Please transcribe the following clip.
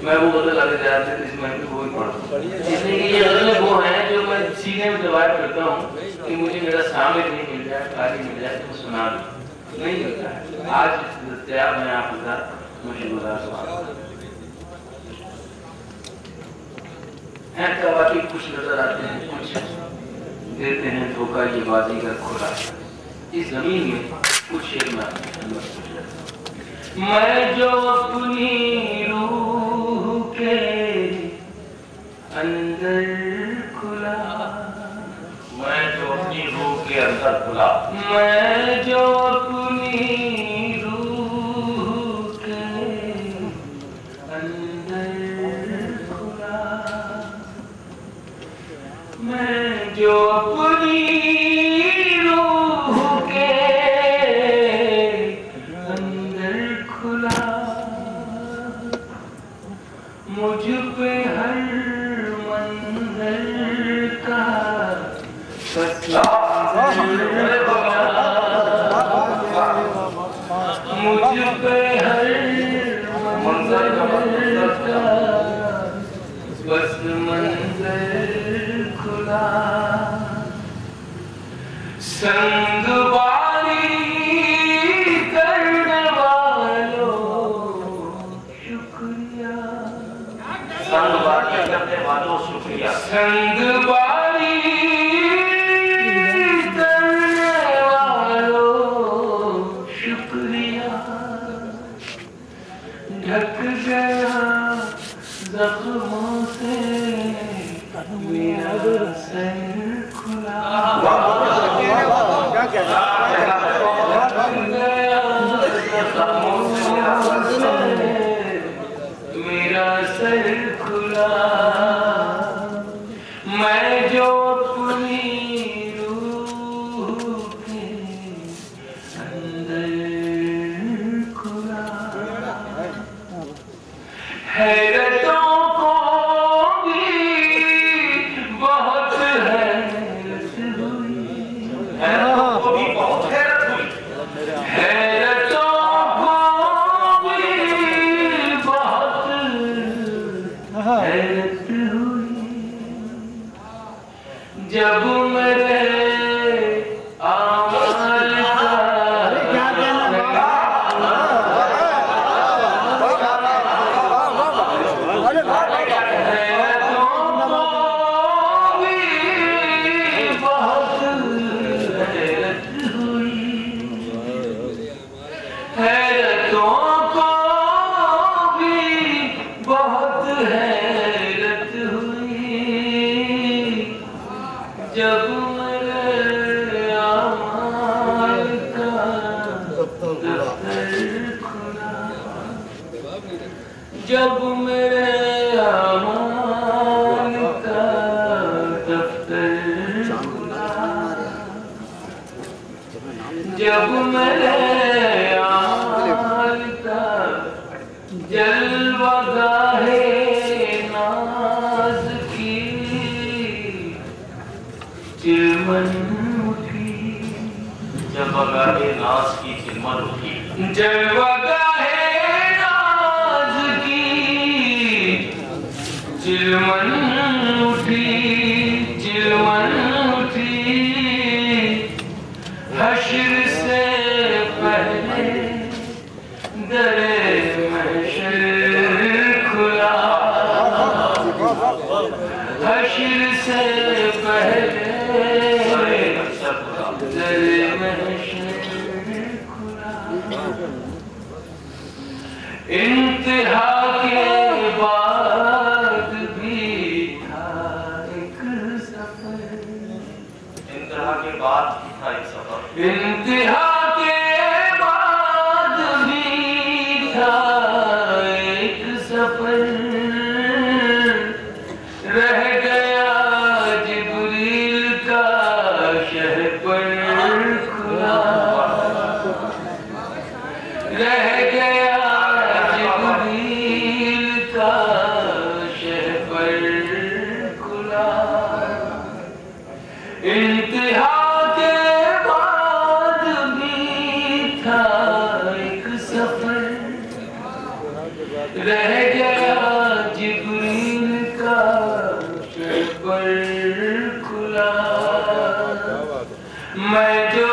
मैं वो बदल आगे जा रहे थे इसमें भी वो ही पढ़ता इसलिए ये गजलें वो हैं जो मैं सीने में दबाए करता हूँ कि मुझे मेरा सामने नहीं मिल जाए, खाली मिल जाए तो सुना दूँ, नहीं मिलता है। आज दस्तयाब मैं आपके साथ मुश्किल हैं कवाती कुछ नजर आते हैं, कुछ देते हैं धोखा ये बाजीगर खुला। इस जमीन में कुछ शेर में मैं जो अपनी रूह के अंदर खुला, मैं जो अपनी रूह के अंदर खुला, मैं जो अपनी रूह के अंदर खुला, मैं जो अपनी रूह के अंदर खुला, मुझ पे हर मंजर का मुझ पे हर मंजर का बस मंजर खुला, संगवारी करने वालों शुक्रिया, संगवारी करने वालों शुक्रिया, संगवारी करने वालों शुक्रिया, ढक गया जख्मों से मेरा सर खुला, ढक गया जख्मों से मेरा सर खुला, मैं जो अपनी रूह के अंदर खुला, हैरतों को भी बहुत हैरत हुई, हैरतों को भी बहुत हैरत हुई, हैरतों को भी बहुत हैरत हुई, जब मेरे आमाल का जब मेरे आमाल का दफ्तर खुला, जब मेरे आमाल का दफ्तर खुला, जब मेरे आमाल का जलवागाहे नाज की चिलमन उठी, जलवागाहे नाज की चिलमन उठी, जलवागाहे नाज की चिलमन उठी, चिलमन उठी, हश्र से पहले दरे महशर खुला, हश्र से पहले दरे महशर खुला, इंतहा के बाद भी था एक सफर, इंतहा के बाद भी था एक सफर, इंतहा के बाद भी था एक सफर, रह गया जिब्रील का शह पर खुला, रह गया जिब्रील का शह पर खुला, इंतहा के बाद भी था एक सफर, रह गया मैं जो